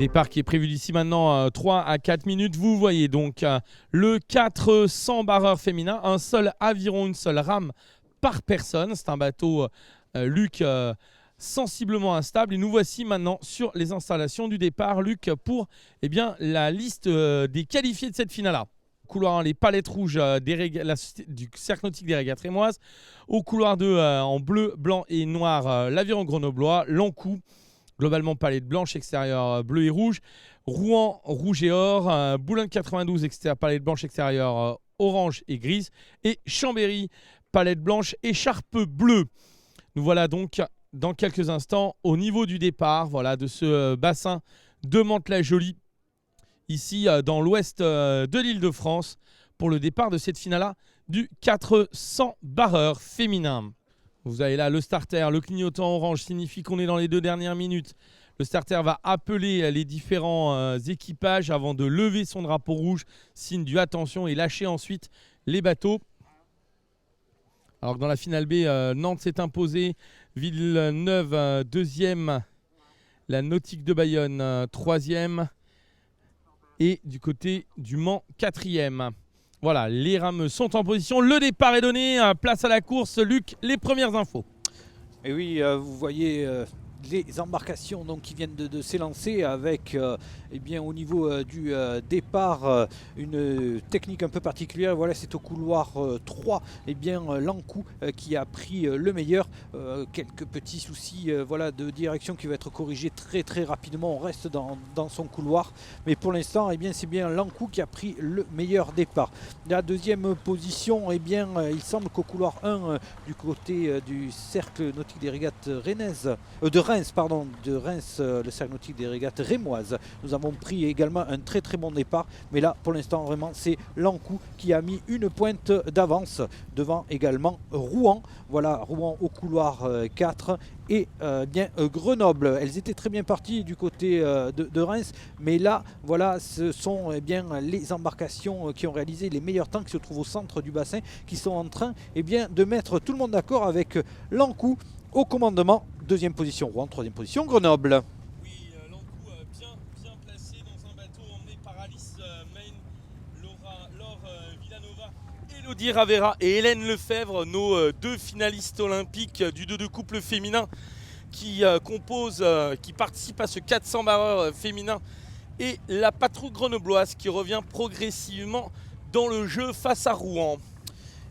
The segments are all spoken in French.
Départ qui est prévu d'ici maintenant 3 à 4 minutes. Vous voyez donc le 400 barreur féminin, un seul aviron, une seule rame par personne. C'est un bateau Luc sensiblement instable. Et nous voici maintenant sur les installations du départ, Luc, pour la liste des qualifiés de cette finale-là. Couloir 1, les palettes rouges du Cercle Nautique des Régates Rémoises. Au couloir 2, en bleu, blanc et noir, l'aviron grenoblois, l'Ankou. Globalement, palette blanche, extérieure bleu et rouge. Rouen, rouge et or. Boulogne 92, palette blanche, extérieure orange et grise. Et Chambéry, palette blanche, écharpe bleue. Nous voilà donc dans quelques instants au niveau du départ de ce bassin de Mantes-la-Jolie, ici dans l'ouest de l'Île-de-France, pour le départ de cette finale du 400 barreur féminin. Vous avez là le starter, le clignotant orange signifie qu'on est dans les 2 dernières minutes. Le starter va appeler les différents équipages avant de lever son drapeau rouge, signe du attention, et lâcher ensuite les bateaux. Alors que dans la finale B, Nantes s'est imposée, Villeneuve deuxième, la Nautique de Bayonne troisième, et du côté du Mans quatrième. Voilà, les rameuses sont en position. Le départ est donné. Place à la course. Luc, les premières infos. Et oui, vous voyez les embarcations donc, qui viennent de s'élancer avec au niveau du départ une technique un peu particulière. Voilà, c'est au couloir 3 l'Ankou qui a pris le meilleur. Quelques petits soucis de direction qui va être corrigé très rapidement. On reste dans son couloir, mais pour l'instant c'est bien l'Ankou qui a pris le meilleur départ. La deuxième position, il semble qu'au couloir 1 du côté du Cercle Nautique des Régates de Reims, le Cercle Nautique des Régates Rémoises, nous avons pris également un très bon départ, mais là pour l'instant vraiment c'est l'Ankou qui a mis une pointe d'avance devant également Rouen. Voilà, Rouen au couloir 4 et Grenoble. Elles étaient très bien parties du côté de Reims, mais là voilà, ce sont les embarcations qui ont réalisé les meilleurs temps, qui se trouvent au centre du bassin, qui sont en train de mettre tout le monde d'accord avec l'Ankou au commandement. Deuxième position Rouen, troisième position Grenoble. Oui, l'Ankou bien placé dans un bateau emmené par Alice Main, Laure Villanova, Elodie Ravera et Hélène Lefebvre, nos 2 finalistes olympiques du 2 de couple féminin qui participent à ce 400 barreur féminin, et la patrouille grenobloise qui revient progressivement dans le jeu face à Rouen.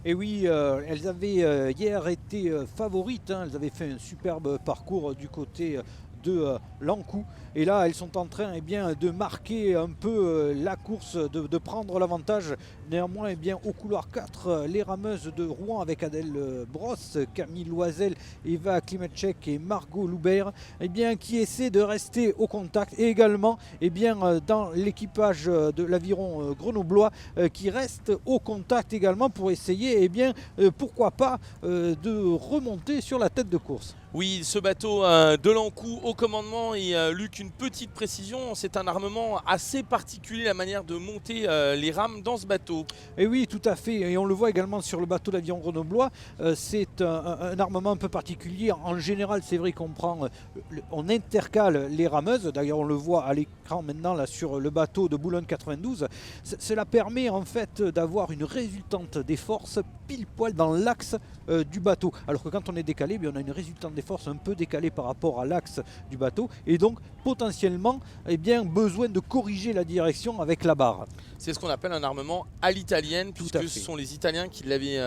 Et oui, elles avaient hier été favorites, elles avaient fait un superbe parcours du côté de l'Ankou. Et là, elles sont en train de marquer un peu la course, de prendre l'avantage. Néanmoins, au couloir 4, les rameuses de Rouen avec Adèle Brosse, Camille Loisel, Eva Klimetchek et Margot Loubert, qui essaient de rester au contact. Et également, dans l'équipage de l'aviron grenoblois qui reste au contact également pour essayer, pourquoi pas, de remonter sur la tête de course. Oui, ce bateau de l'Ankou au commandement, et Luc, une petite précision, c'est un armement assez particulier, la manière de monter les rames dans ce bateau. Et oui, tout à fait, et on le voit également sur le bateau d'aviron grenoblois, c'est un armement un peu particulier. En général, c'est vrai qu'on on intercale les rameuses, d'ailleurs on le voit à l'écran maintenant là, sur le bateau de Boulogne 92. Cela permet en fait d'avoir une résultante des forces pile poil dans l'axe du bateau, alors que quand on est décalé, on a une résultante des forces un peu décalée par rapport à l'axe du bateau, et donc potentiellement besoin de corriger la direction avec la barre. C'est ce qu'on appelle un armement à l'italienne, puisque ce sont les Italiens qui l'avaient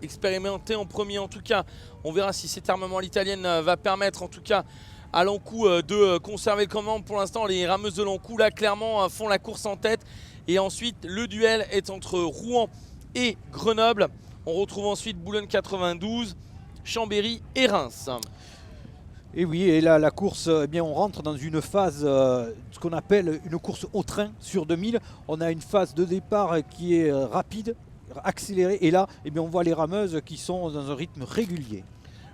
expérimenté en premier. En tout cas, on verra si cet armement à l'italienne va permettre en tout cas à l'Ankou de conserver le commandement. Pour l'instant, les rameuses de l'Ankou là clairement font la course en tête, et ensuite le duel est entre Rouen et Grenoble. On retrouve ensuite Boulogne 92, Chambéry et Reims. Et oui, et là la course, on rentre dans une phase, ce qu'on appelle une course au train sur 2000. On a une phase de départ qui est rapide, accélérée, et là on voit les rameuses qui sont dans un rythme régulier.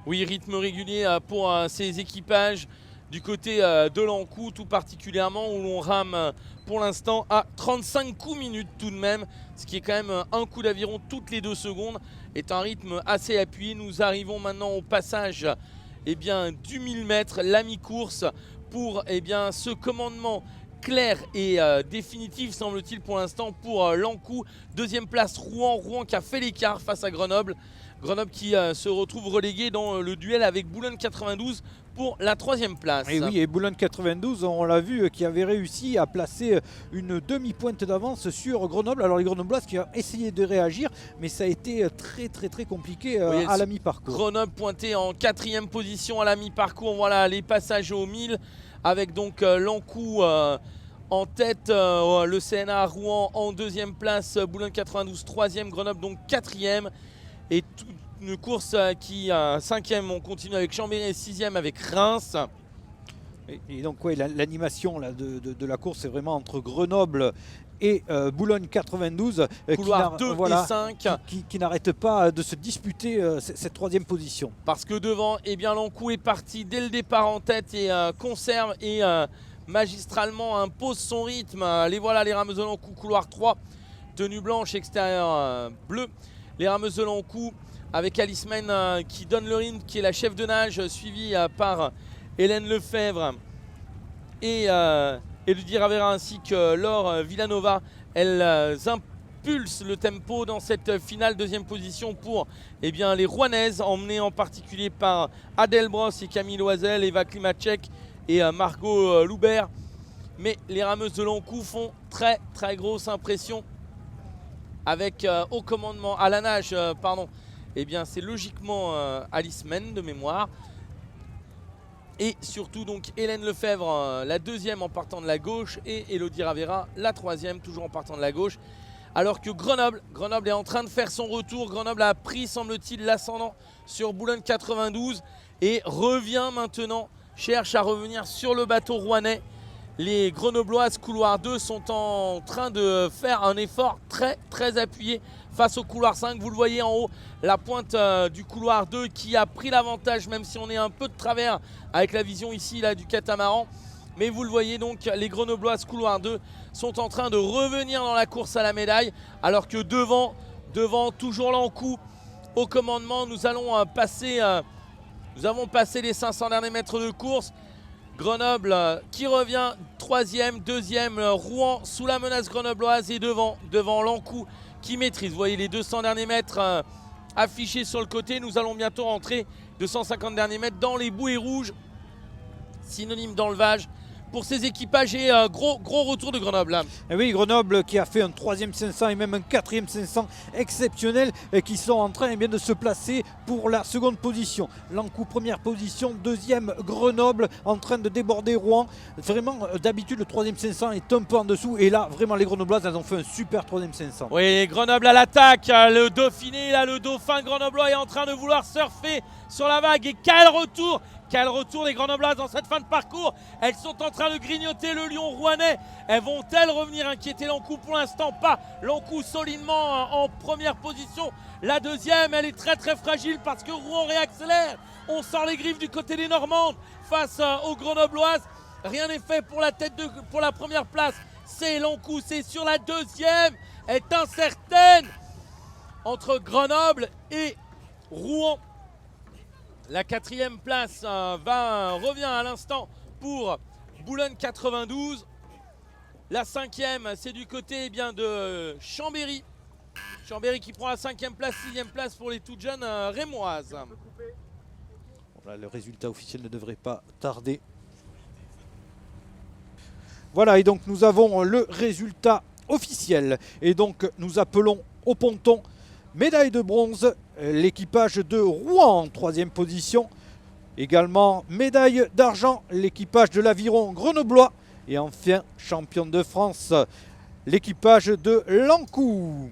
Oui, rythme régulier pour ces équipages du côté de l'Ankou, tout particulièrement, où l'on rame pour l'instant à 35 coups minutes tout de même, ce qui est quand même un coup d'aviron toutes les 2 secondes, est un rythme assez appuyé. Nous arrivons maintenant au passage du 1000 mètres, la mi-course, pour ce commandement clair et définitif, semble-t-il, pour l'instant, pour l'Ankou. Deuxième place, Rouen. Rouen qui a fait l'écart face à Grenoble. Grenoble qui se retrouve relégué dans le duel avec Boulogne 92 pour la troisième place. Et oui, et Boulogne 92, on l'a vu, qui avait réussi à placer une demi-pointe d'avance sur Grenoble. Alors les Grenoblois qui ont essayé de réagir, mais ça a été très compliqué à la mi-parcours. Grenoble pointé en 4e position à la mi-parcours. Voilà les passages au 1000 avec donc l'Ankou en tête, le CNA Rouen en 2e place, Boulogne 92 3e, Grenoble donc 4e. Et toute une course qui, 5e, on continue avec Chambéry et 6e avec Reims. Et donc ouais, l'animation de la course, c'est vraiment entre Grenoble et Boulogne 92. Couloir 2 et 5. Qui n'arrête pas de se disputer cette 3e position. Parce que devant, eh bien, l'Ankou est parti dès le départ en tête et conserve et magistralement impose son rythme. Les voilà, les rameuses de l'Ankou, couloir 3. Tenue blanche, extérieur bleu. Les rameuses de l'Ankou avec Alice Men qui donne le rythme, qui est la chef de nage, suivie par Hélène Lefebvre et Elodie Ravera ainsi que Laure Villanova. Elles impulsent le tempo dans cette finale. Deuxième position pour les Rouennaises, emmenées en particulier par Adèle Brosse et Camille Loisel, Eva Klimacek et Margot Loubert. Mais les rameuses de l'Ankou font très grosse impression. Avec au commandement, à la nage, c'est logiquement Alice Men de mémoire. Et surtout donc Hélène Lefebvre, la 2e en partant de la gauche, et Elodie Ravera, la 3e, toujours en partant de la gauche. Alors que Grenoble est en train de faire son retour. Grenoble a pris, semble-t-il, l'ascendant sur Boulogne 92 et revient maintenant, cherche à revenir sur le bateau rouennais. Les Grenobloises couloir 2 sont en train de faire un effort très appuyé face au couloir 5. Vous le voyez en haut, la pointe du couloir 2 qui a pris l'avantage, même si on est un peu de travers avec la vision ici là, du catamaran. Mais vous le voyez donc, les Grenobloises couloir 2 sont en train de revenir dans la course à la médaille. Alors que devant toujours l'Ankou au commandement, nous avons passé les 500 derniers mètres de course. Grenoble qui revient 3e, 2e, Rouen sous la menace grenobloise et devant l'Ankou qui maîtrise. Vous voyez les 200 derniers mètres affichés sur le côté. Nous allons bientôt rentrer 250 derniers mètres dans les bouées rouges, synonyme d'enlevage pour ces équipages et gros retour de Grenoble. Et oui, Grenoble qui a fait un 3e 500 et même un 4e 500 exceptionnel et qui sont en train de se placer pour la seconde position. L'Ankou première position, 2e Grenoble en train de déborder Rouen. Vraiment d'habitude le 3e 500 est un peu en dessous et là vraiment les Grenobloises elles ont fait un super 3e 500. Oui, Grenoble à l'attaque, le Dauphiné, là le Dauphin grenoblois est en train de vouloir surfer sur la vague et quel retour des Grenobloises dans cette fin de parcours. Elles sont en train de grignoter le lion rouennais. Elles vont-elles revenir inquiéter l'Ankou? Pour l'instant pas. L'Ankou solidement en première position. La 2e, elle est très fragile parce que Rouen réaccélère. On sort les griffes du côté des Normandes face aux Grenobloises. Rien n'est fait pour la première place. C'est l'Ankou, c'est sur la 2e. Elle est incertaine entre Grenoble et Rouen. La 4e place revient à l'instant pour Boulogne 92. La 5e, c'est du côté de Chambéry. Chambéry qui prend la 5e place, 6e place pour les toutes jeunes rémoises. Voilà, le résultat officiel ne devrait pas tarder. Voilà, et donc nous avons le résultat officiel. Et donc nous appelons au ponton médaille de bronze, l'équipage de Rouen en 3e position. Également médaille d'argent, l'équipage de l'Aviron grenoblois. Et enfin, champion de France, l'équipage de l'Ankou.